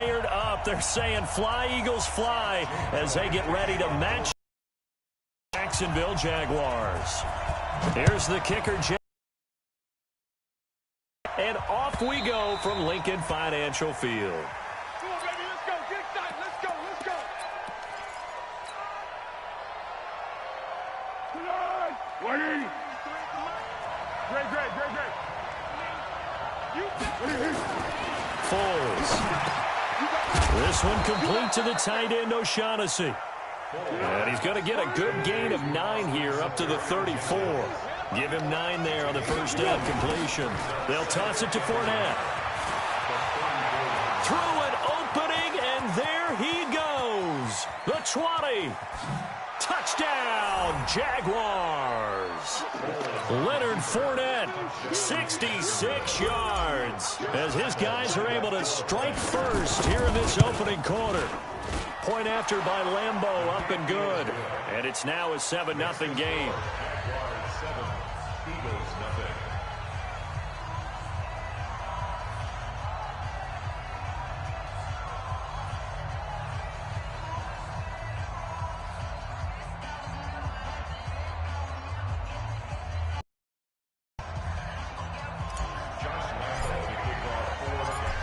Fired up. They're saying fly, Eagles, fly as they get ready to match Jacksonville Jaguars. Here's the kicker, and off we go from Lincoln Financial Field. Come on, baby, let's go. Get excited. Let's go. Let's go. Great. Foles. This one complete to the tight end, O'Shaughnessy. And he's going to get a good gain of 9 here up to the 34. Give him 9 there on the first down completion. They'll toss it to Fournette. Through an opening, and there he goes. The 20. Touchdown, Jaguars. Leonard Fournette, 66 yards, as his guys are able to strike first here in this opening quarter. Point after by Lambeau, up and good. And it's now a 7-0 game.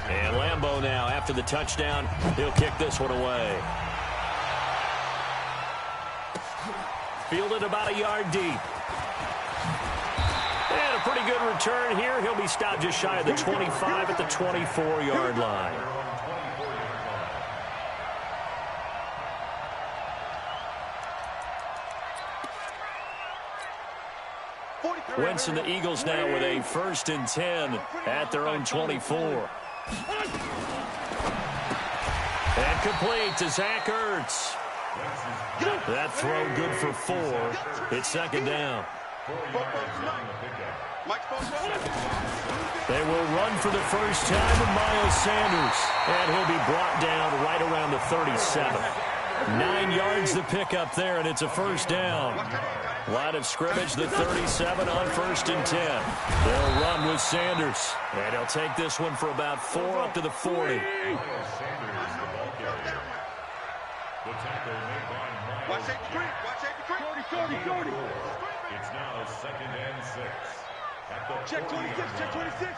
And Lambeau now, after the touchdown, he'll kick this one away. Fielded about a yard deep. And a pretty good return here. He'll be stopped just shy of the 25 at the 24-yard line. Wentz and the Eagles now with a 1st and 10 at their own 24. And complete to Zach Ertz. That throw good for 4. It's 2nd down. They will run for the first time with Miles Sanders. And he'll be brought down right around the 37. 9 yards to pick up there, and it's a 1st down. Line of scrimmage, the 37 on 1st and 10. They'll run with Sanders. And he'll take this one for about 4 up to the 40. Watch 83. It's now 2nd and 6. Check 26. Check 26.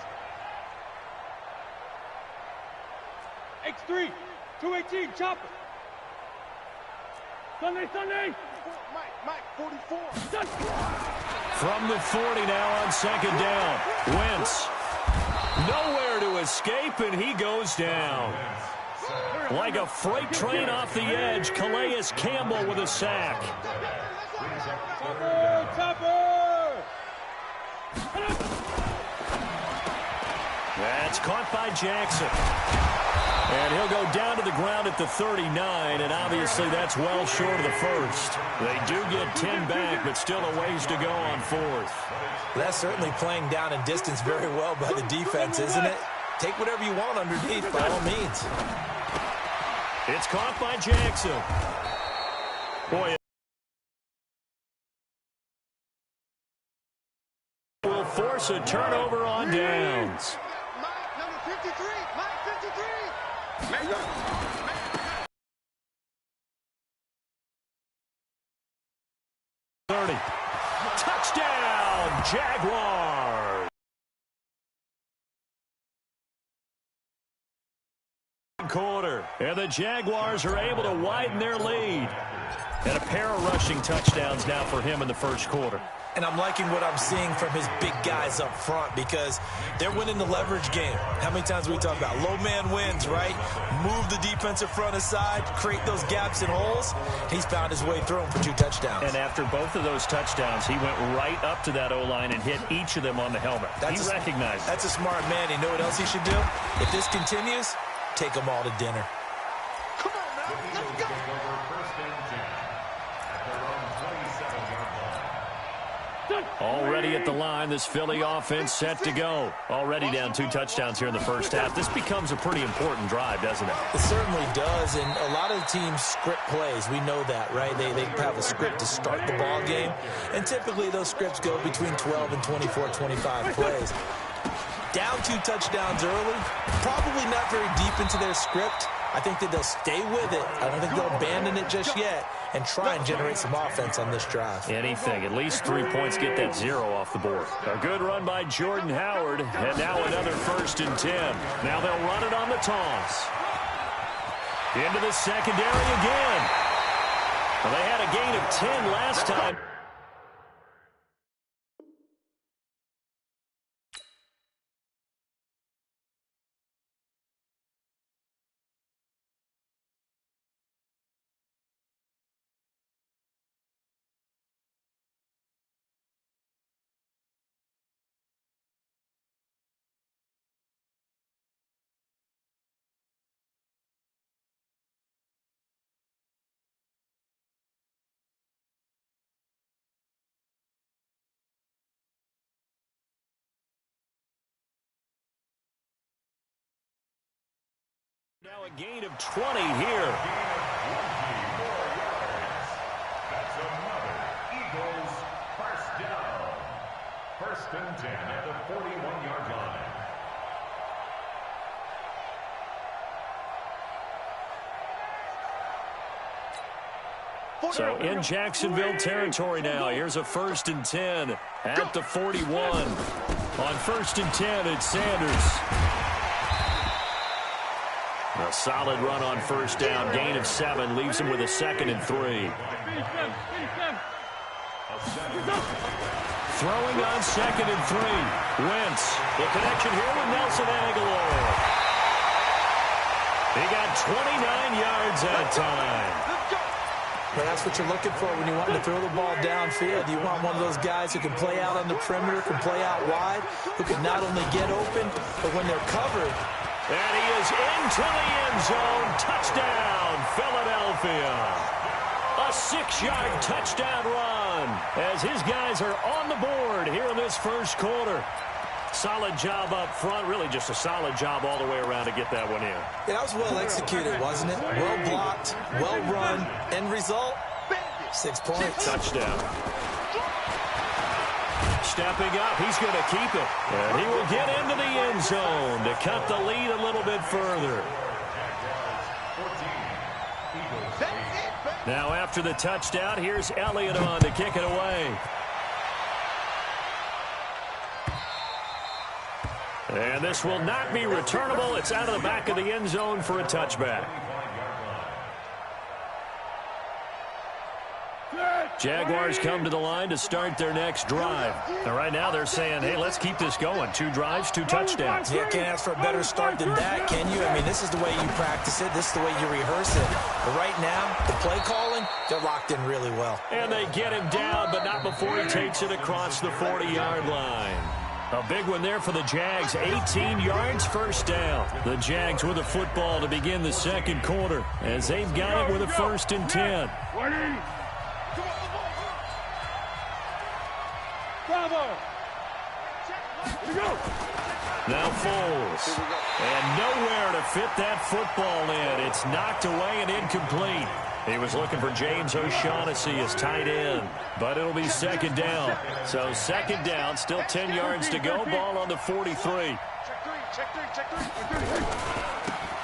X3. 218. Chopper. Sunday. Mike. 44. From the 40 now on 2nd down. Wentz. Nowhere to escape, and he goes down. Like a freight train off the edge, Calais Campbell with a sack. Chopper! That's caught by Jackson. And he'll go down to the ground at the 39, and obviously that's well short of the 1st. They do get 10 back, but still a ways to go on 4th. That's certainly playing down in distance very well by the defense, isn't it? Take whatever you want underneath, by all means. It's caught by Jackson. Boy, will force a turnover on downs. Mike, number 53. Mike, 53. 30. Touchdown, Jaguars. Quarter, and the Jaguars are able to widen their lead. And a pair of rushing touchdowns now for him in the 1st quarter. And I'm liking what I'm seeing from his big guys up front because they're winning the leverage game. How many times we talk about low man wins, right? Move the defensive front aside, create those gaps and holes. He's found his way through them for 2 touchdowns. And after both of those touchdowns, he went right up to that O-line and hit each of them on the helmet. He recognized. That's a smart man. You know what else he should do? If this continues, take them all to dinner. Come on, man. Let's go. Already at the line, this Philly offense set to go. Already down 2 touchdowns here in the 1st half. This becomes a pretty important drive, doesn't it? It certainly does, and a lot of the teams script plays. We know that, right? They have a script to start the ball game, and typically those scripts go between 12 and 24, 25 plays. down 2 touchdowns early, probably not very deep into their script. I think that they'll stay with it. I don't think they'll abandon it just yet and try and generate some offense on this drive. Anything. At least 3 points, get that 0 off the board. A good run by Jordan Howard, and now another 1st and 10. Now they'll run it on the toss. Into the secondary again. Well, they had a gain of 10 last time. Now a gain of 20 here. That's another Eagles first down. 1st and 10 at the 41-yard line. So in Jacksonville territory now. Here's a 1st and 10 at the 41. On 1st and 10, it's Sanders. A solid run on 1st down. Gain of 7 leaves him with a 2nd and 3. Throwing on 2nd and 3. Wentz. The connection here with Nelson Aguilar. He got 29 yards that time. But that's what you're looking for when you want to throw the ball downfield. You want one of those guys who can play out on the perimeter, can play out wide, who can not only get open, but when they're covered. And he is into the end zone. Touchdown, Philadelphia. A 6-yard touchdown run as his guys are on the board here in this 1st quarter. Solid job up front. Really just a solid job all the way around to get that one in. Yeah, that was well executed, wasn't it? Well blocked, well run. End result, 6 points. Touchdown. Stepping up, he's going to keep it. And he will get into the end zone to cut the lead a little bit further. Now after the touchdown, here's Elliott on to kick it away. And this will not be returnable. It's out of the back of the end zone for a touchback. Jaguars come to the line to start their next drive. And right now they're saying, hey, let's keep this going. 2 drives, 2 touchdowns. Yeah, can't ask for a better start than that, can you? I mean, this is the way you practice it. This is the way you rehearse it. But right now, the play calling, they're locked in really well. And they get him down, but not before he takes it across the 40-yard line. A big one there for the Jags. 18 yards, 1st down. The Jags with the football to begin the 2nd quarter as they've got it with a 1st and 10. Now Foles. And nowhere to fit that football in. It's knocked away and incomplete. He was looking for James O'Shaughnessy as tight end, but it'll be 2nd down. So 2nd down, still 10 yards to go. Ball on the 43.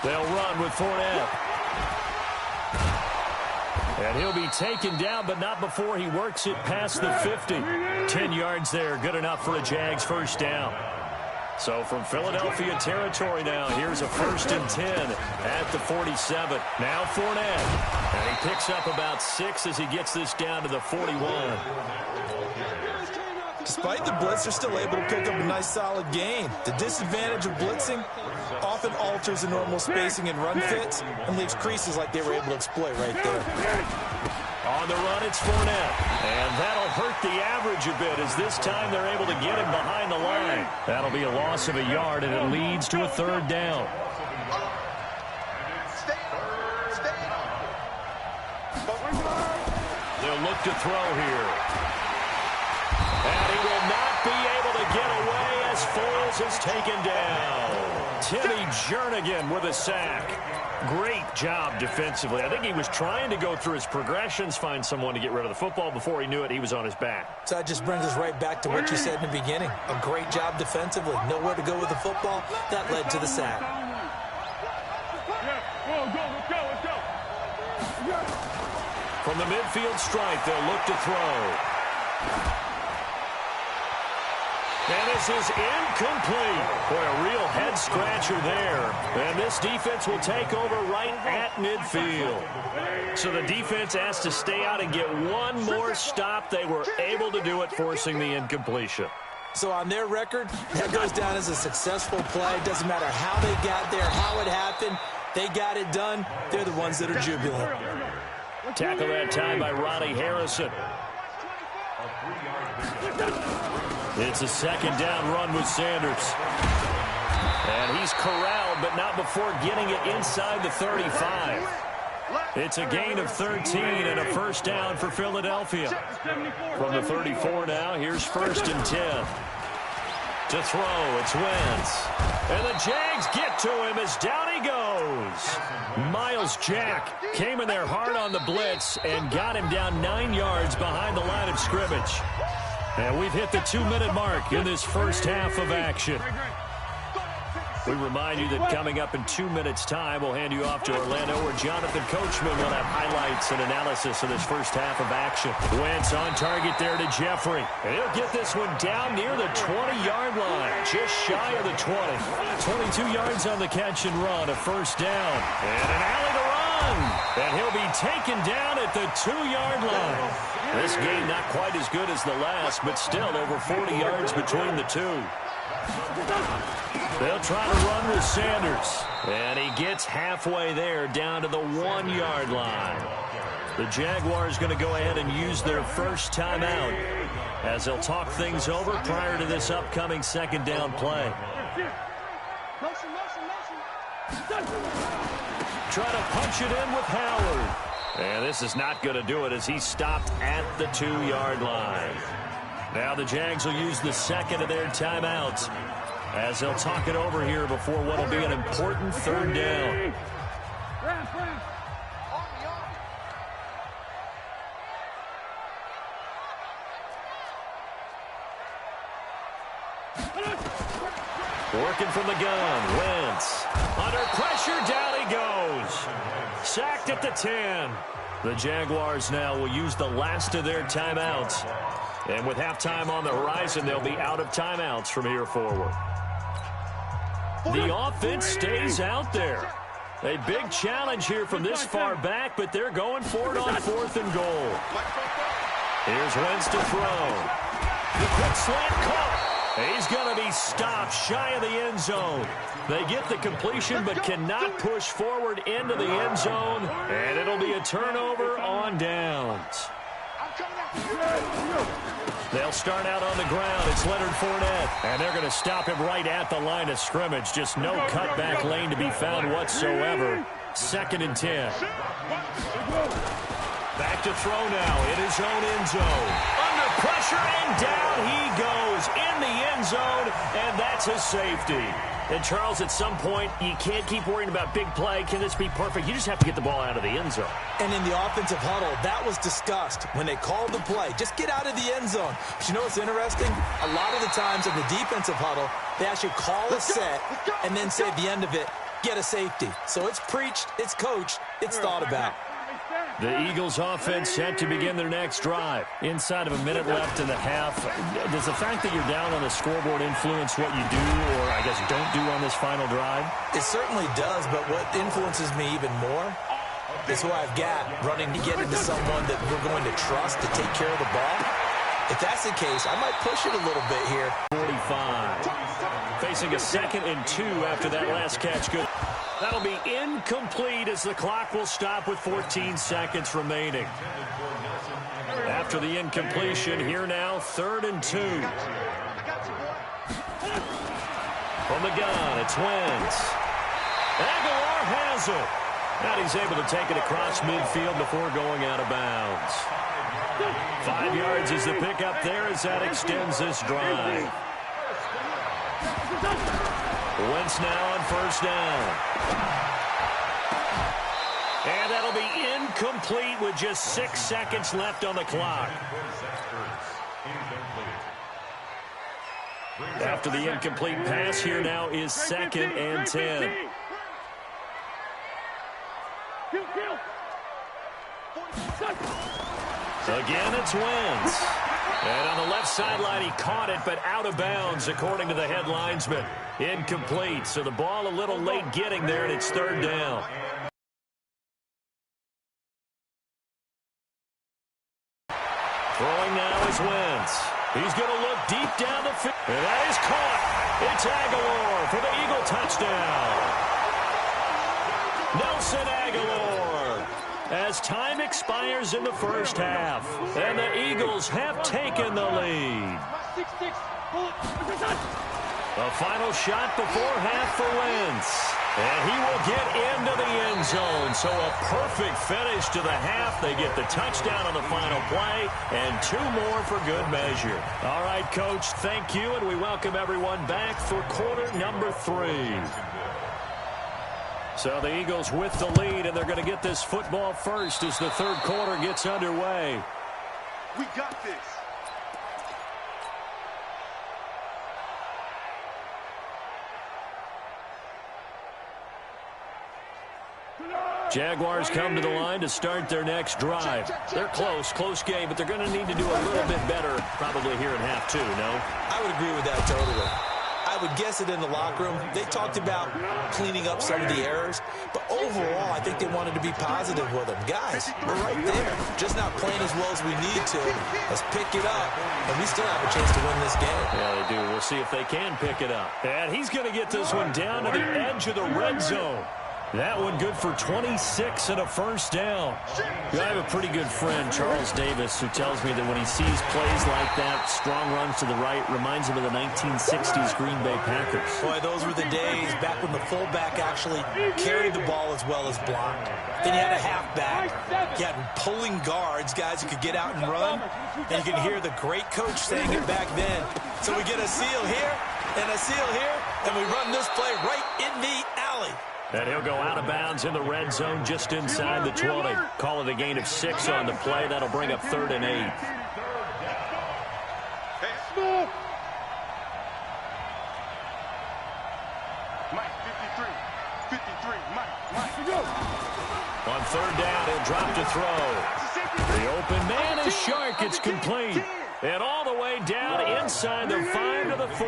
They'll run with Fournette. And he'll be taken down, but not before he works it past the 50. 10 yards there, good enough for a Jags 1st down. So from Philadelphia territory now, here's a 1st and 10 at the 47. Now Fournette. And he picks up about 6 as he gets this down to the 41. Despite the blitz, they're still able to pick up a nice solid gain. The disadvantage of blitzing often alters the normal spacing and run fits and leaves creases like they were able to exploit right there. On the run, it's Fournette. And that'll hurt the average a bit as this time they're able to get him behind the line. That'll be a loss of a yard, and it leads to a 3rd down. They'll look to throw here. And he will not be able to get away as Foles is taken down. Timmy Jernigan with a sack. Great job defensively. I think he was trying to go through his progressions, find someone to get rid of the football. Before he knew it, he was on his back. So that just brings us right back to what you said in the beginning. A great job defensively. Nowhere to go with the football. That led to the sack. From the midfield stripe, they'll look to throw. And this is incomplete. Boy, a real head-scratcher there. And this defense will take over right at midfield. So the defense has to stay out and get one more stop. They were able to do it, forcing the incompletion. So on their record, that goes down as a successful play. It doesn't matter how they got there, how it happened. They got it done. They're the ones that are jubilant. Tackle that time by Ronnie Harrison. It's a second down run with Sanders. And he's corralled, but not before getting it inside the 35. It's a gain of 13 and a first down for Philadelphia. From the 34 now, here's 1st and 10. To throw, it's Wentz. And the Jags get to him as down he goes. Miles Jack came in there hard on the blitz and got him down 9 yards behind the line of scrimmage. And we've hit the 2-minute mark in this first half of action. We remind you that coming up in 2 minutes' time, we'll hand you off to Orlando, where Jonathan Coachman will have highlights and analysis of this first half of action. Wentz on target there to Jeffrey. And he'll get this one down near the 20-yard line, just shy of the 20. 22 yards on the catch and run, a first down. And an alley to run. And he'll be taken down at the 2-yard line. This game not quite as good as the last, but still over 40 yards between the two. They'll try to run with Sanders. And he gets halfway there, down to the 1-yard line. The Jaguars going to go ahead and use their first timeout as they'll talk things over prior to this upcoming second down play. Try to punch it in with Howard. And this is not going to do it as he's stopped at the 2-yard line. Now the Jags will use the second of their timeouts as they'll talk it over here before what will be an important third down. Working from the gun, Wentz. Under pressure, down he goes. Sacked at the 10. The Jaguars now will use the last of their timeouts. And with halftime on the horizon, they'll be out of timeouts from here forward. The offense stays out there. A big challenge here from this far back, but they're going for it on 4th and goal. Here's Wentz to throw. The quick slant caught. He's going to be stopped shy of the end zone. They get the completion but cannot push forward into the end zone, and it'll be a turnover on downs. They'll start out on the ground. It's Leonard Fournette, and they're going to stop him right at the line of scrimmage. Just no cutback lane to be found whatsoever. 2nd and 10. Back to throw now in his own end zone. Under pressure, and down he goes in the end zone, and that's a safety. And, Charles, at some point, you can't keep worrying about big play. Can this be perfect? You just have to get the ball out of the end zone. And in the offensive huddle, that was discussed when they called the play. Just get out of the end zone. But you know what's interesting? A lot of the times in the defensive huddle, they actually call a set and then say at the end of it, get a safety. So it's preached, it's coached, it's thought about. The Eagles offense set to begin their next drive. Inside of a minute left in the half. Does the fact that you're down on the scoreboard influence what you do, or I guess don't do on this final drive? It certainly does, but what influences me even more is who I've got running to get into someone that we're going to trust to take care of the ball. If that's the case, I might push it a little bit here. 45. Facing a 2nd and 2 after that last catch. Good. That'll be incomplete as the clock will stop with 14 seconds remaining. After the incompletion, here now, 3rd and 2. From the gun, it's Wentz. Aguilar has it. And he's able to take it across midfield before going out of bounds. 5 yards is the pickup there as that extends this drive. Wentz now on 1st down. And that'll be incomplete with just 6 seconds left on the clock. After the incomplete pass, here now is 2nd and 10. Again, it's Wentz. And on the left sideline, he caught it, but out of bounds, according to the head linesman. Incomplete, so the ball a little late getting there, and it's 3rd down. Throwing now is Wentz. He's going to look deep down the field. And that is caught. It's Aguilar for the Eagle touchdown. Nelson Aguilar. As time expires in the first half, and the Eagles have taken the lead. A final shot before half for Wentz. And he will get into the end zone. So a perfect finish to the half. They get the touchdown on the final play, and 2 more for good measure. All right, Coach, thank you, and we welcome everyone back for quarter number 3. So the Eagles with the lead, and they're going to get this football first as the 3rd quarter gets underway. We got this. Jaguars come to the line to start their next drive. They're close game, but they're going to need to do a little bit better probably here in half 2, no? I would agree with that totally. I would guess it in the locker room. They talked about cleaning up some of the errors, but overall, I think they wanted to be positive with them. Guys, we're right there. Just not playing as well as we need to. Let's pick it up, and we still have a chance to win this game. Yeah, they do. We'll see if they can pick it up. And he's going to get this one down to the edge of the red zone. That one good for 26 and a first down. I have a pretty good friend, Charles Davis, who tells me that when he sees plays like that, strong runs to the right, reminds him of the 1960s Green Bay Packers. Boy, those were the days back when the fullback actually carried the ball as well as blocked. Then you had a halfback. You had pulling guards, guys who could get out and run. And you can hear the great coach saying it back then. So we get a seal here and a seal here, and we run this play right in the alley. And he'll go out of bounds in the red zone just inside the 20. Call it a gain of 6 on the play. That'll bring up 3rd and 8. Mike, 53, Mike, go. On 3rd down, he'll drop to throw. The open man is Shark. It's complete. And all the way down inside the 5 to the 4.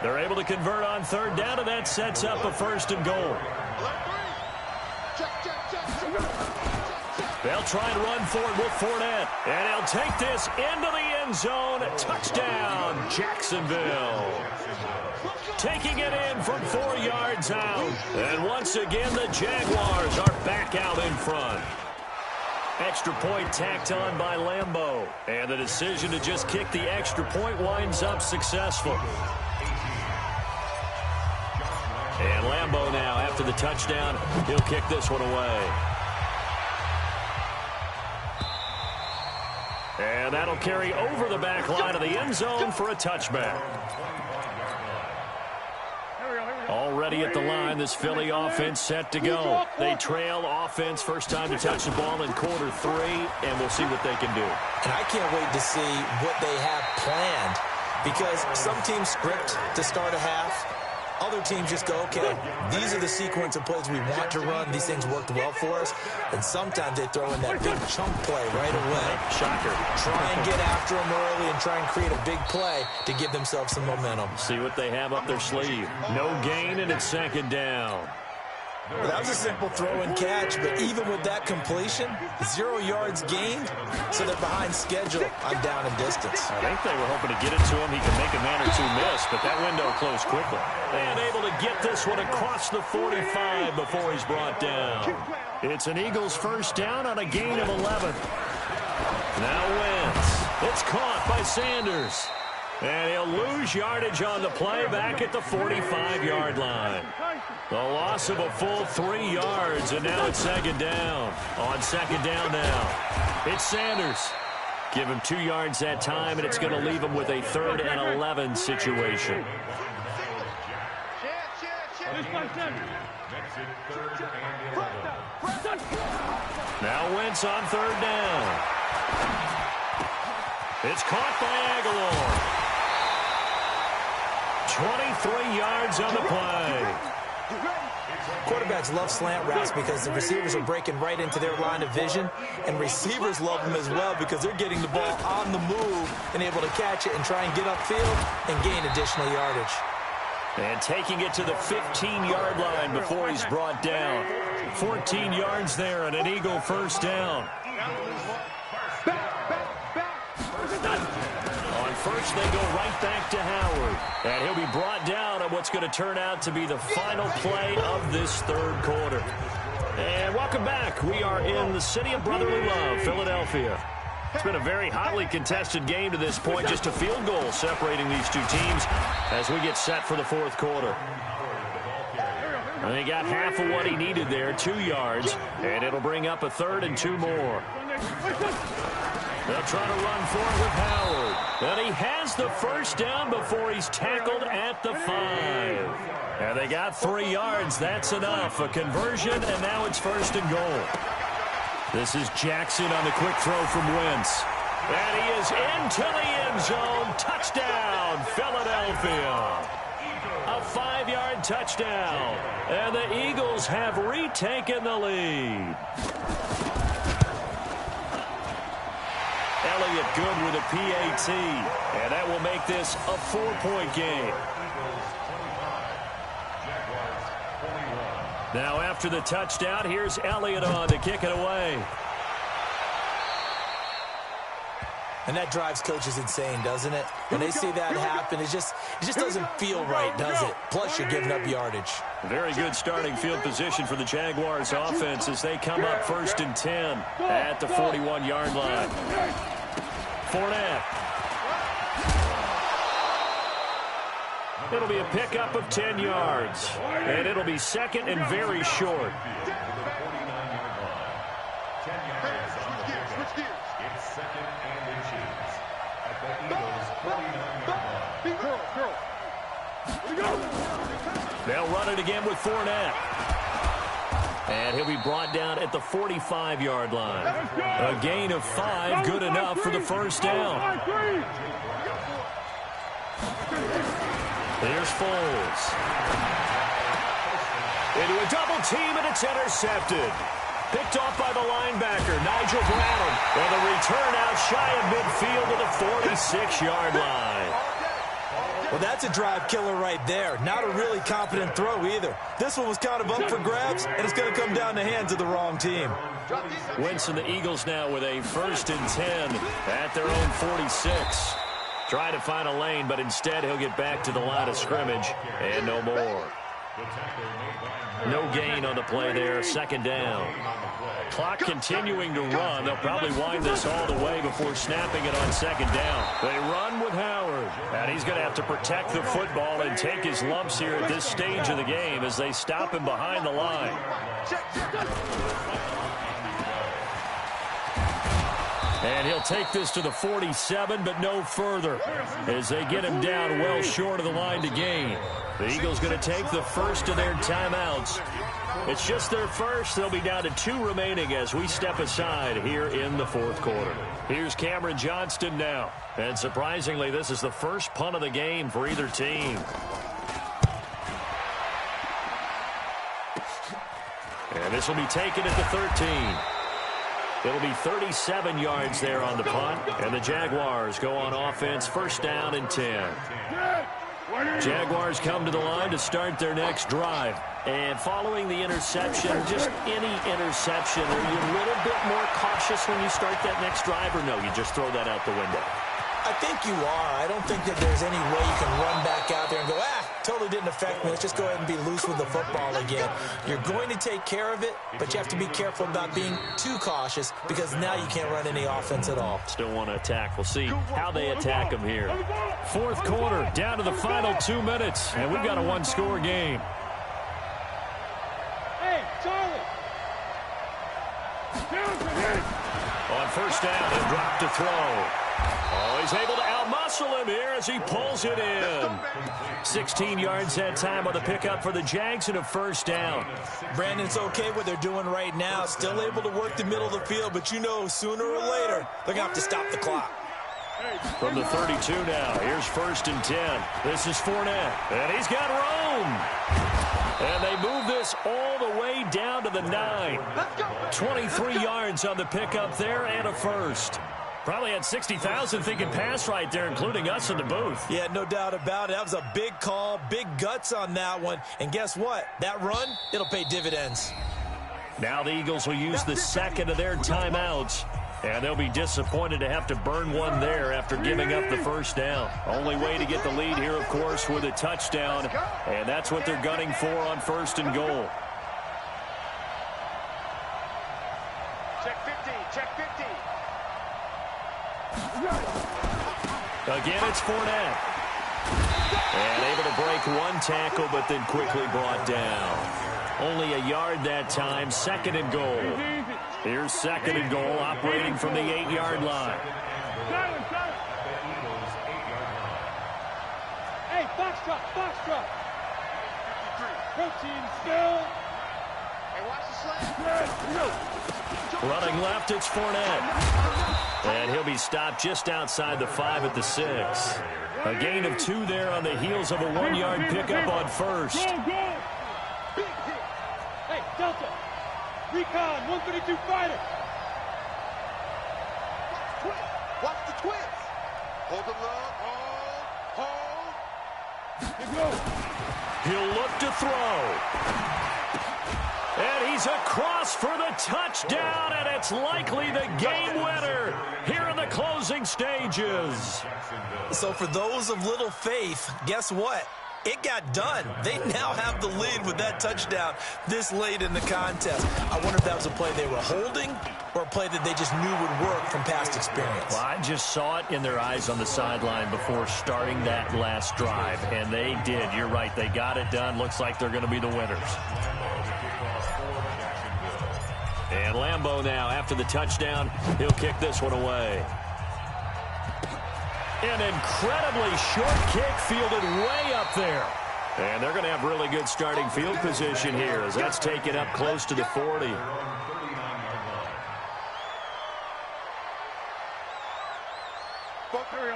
They're able to convert on 3rd down, and that sets up a 1st and goal. They'll try and run forward with Fournette. And he'll take this into the end zone. Touchdown, Jacksonville. Taking it in from 4 yards out. And once again, the Jaguars are back out in front. Extra point tacked on by Lambeau. And the decision to just kick the extra point winds up successful. And Lambeau now, after the touchdown, he'll kick this one away. And that'll carry over the back line of the end zone for a touchback. Already at the line, this Philly offense set to go. They trail offense, first time to touch the ball in quarter 3, and we'll see what they can do. And I can't wait to see what they have planned, because some teams script to start a half. Other teams just go, okay, these are the sequence of plays we want to run. These things worked well for us. And sometimes they throw in that big chunk play right away. Shocker. Try and get after them early and try and create a big play to give themselves some momentum. See what they have up their sleeve. No gain, and it's 2nd down. Well, that was a simple throw and catch, but even with that completion, 0 yards gained, so they're behind schedule on down and distance. I think they were hoping to get it to him. He could make a man or 2 miss, but that window closed quickly. And able to get this one across the 45 before he's brought down. It's an Eagles first down on a gain of 11. Now Wentz. It's caught by Sanders. And he'll lose yardage on the play back at the 45-yard line. The loss of a full 3 yards, and now it's 2nd down. On 2nd down now, it's Sanders. Give him 2 yards that time, and it's going to leave him with a 3rd and 11 situation. Makes it 3rd and 11. Now Wentz on 3rd down. It's caught by Aguilar. 23 yards on the play. Quarterbacks love slant routes because the receivers are breaking right into their line of vision, and receivers love them as well because they're getting the ball on the move and able to catch it and try and get upfield and gain additional yardage. And taking it to the 15-yard line before he's brought down. 14 yards there and an Eagle first down. On first, they go right back to Howard. And he'll be brought down on what's going to turn out to be the final play of this 3rd quarter. And welcome back. We are in the city of brotherly love, Philadelphia. It's been a very hotly contested game to this point. Just a field goal separating these two teams as we get set for the 4th quarter. And he got half of what he needed there, 2 yards, and it'll bring up a 3rd and 2 more. They'll try to run for it with Howard. And he has the first down before he's tackled at the 5. And they got 3 yards. That's enough. A conversion, and now it's 1st and goal. This is Jackson on the quick throw from Wentz. And he is into the end zone. Touchdown, Philadelphia. A 5-yard touchdown. And the Eagles have retaken the lead. Elliott good with a PAT. And that will make this a 4-point game. Now after the touchdown, here's Elliott on to kick it away. And that drives coaches insane, doesn't it? When they see that happen, it just doesn't feel right, does it? Plus, you're giving up yardage. Very good starting field position for the Jaguars offense as they come up 1st and 10 at the 41-yard line. Fournette. It'll be a pickup of 10 yards. And it'll be 2nd and very short. It's 2nd and inches at the Eagles' 49-yard line. They'll run it again with Fournette. And he'll be brought down at the 45-yard line. A gain of 5, good enough for the first down. Here's Foles. Into a double team, and it's intercepted. Picked off by the linebacker, Nigel Bradham. And the return out shy of midfield to the 46-yard line. Well, that's a drive killer right there. Not a really confident throw either. This one was kind of up for grabs, and it's going to come down the hands of the wrong team. Wentz and the Eagles now with a 1st and 10 at their own 46. Try to find a lane, but instead he'll get back to the line of scrimmage and no more. No gain on the play there, 2nd down. Clock continuing to run. They'll probably wind this all the way before snapping it on 2nd down. They run with Howard. And he's going to have to protect the football and take his lumps here at this stage of the game as they stop him behind the line. And he'll take this to the 47, but no further as they get him down well short of the line to gain. The Eagles going to take the first of their timeouts. It's just their first. They'll be down to 2 remaining as we step aside here in the 4th quarter. Here's Cameron Johnston now. And surprisingly, this is the first punt of the game for either team. And this will be taken at the 13. It'll be 37 yards there on the punt. And the Jaguars go on offense, 1st down and 10. Jaguars come to the line to start their next drive. And following the interception, just any interception, are you a little bit more cautious when you start that next drive, or no, you just throw that out the window? I think you are. I don't think that there's any way you can run back out there and go, totally didn't affect me. Let's just go ahead and be loose with the football again. You're going to take care of it, but you have to be careful about being too cautious because now you can't run any offense at all. Still want to attack. We'll see how they attack them here. 4th quarter, down to the final 2 minutes, and we've got a 1-score game. Hey, Charlie! On first down. He'll drop to throw. Oh, he's able to outmuscle him here as he pulls it in. 16 yards that time on the pickup for the Jags and a first down. Brandon, it's okay what they're doing right now. Still able to work the middle of the field, but you know sooner or later they're going to have to stop the clock. From the 32 now, here's 1st and 10. This is Fournette, and he's got room. And they move this all the way down to the 9. 23 yards on the pickup there and a first. Probably had 60,000 thinking pass right there, including us in the booth. Yeah, no doubt about it. That was a big call, big guts on that one. And guess what? That run, it'll pay dividends. Now the Eagles will use the second of their timeouts. And they'll be disappointed to have to burn one there after giving up the first down. Only way to get the lead here, of course, with a touchdown. And that's what they're gunning for on 1st and goal. Check 15, check 15. Again, it's Fournette. And able to break one tackle, but then quickly brought down. Only a yard that time, 2nd and goal. Here's 2nd and goal, operating from the 8-yard line. Hey, box drop. Protein still. Hey, watch the slant. Running left, it's Fournette. And he'll be stopped just outside the 5 at the 6. A gain of 2 there on the heels of a 1-yard pickup on 1st. Big hit. Hey, Delta. Recon, 132 fighter. Watch the twist. Hold the love. Hold. Here go. He'll look to throw. And he's across for the touchdown, and it's likely the game winner here in the closing stages. So for those of little faith, guess what? It got done. They now have the lead with that touchdown this late in the contest. I wonder if that was a play they were holding or a play that they just knew would work from past experience. Well, I just saw it in their eyes on the sideline before starting that last drive, and they did. You're right. They got it done. Looks like they're going to be the winners. And Lambeau now, after the touchdown, he'll kick this one away. An incredibly short kick fielded way up there. And they're going to have really good starting field position here as that's taken up close to the 40.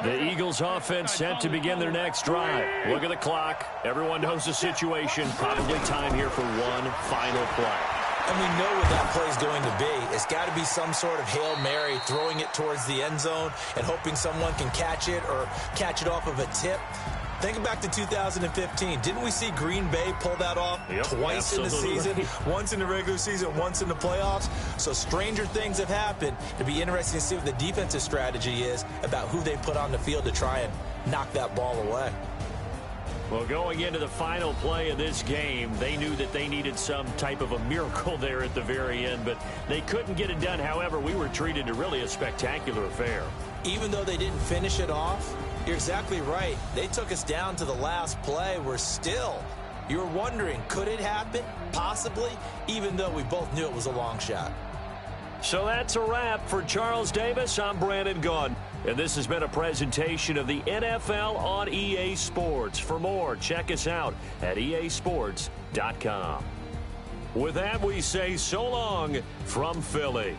The Eagles offense set to begin their next drive. Look at the clock. Everyone knows the situation. Probably time here for one final play. And we know what that play is going to be. It's got to be some sort of Hail Mary, throwing it towards the end zone and hoping someone can catch it or catch it off of a tip. Think back to 2015. Didn't we see Green Bay pull that off twice in the season? Once in the regular season, once in the playoffs. So stranger things have happened. It'll be interesting to see what the defensive strategy is about who they put on the field to try and knock that ball away. Well, going into the final play of this game, they knew that they needed some type of a miracle there at the very end, but they couldn't get it done. However, we were treated to really a spectacular affair. Even though they didn't finish it off, you're exactly right. They took us down to the last play. We're still, you were wondering, could it happen? Possibly, even though we both knew it was a long shot. So that's a wrap for Charles Davis. I'm Brandon Gaudin. And this has been a presentation of the NFL on EA Sports. For more, check us out at easports.com. With that, we say so long from Philly.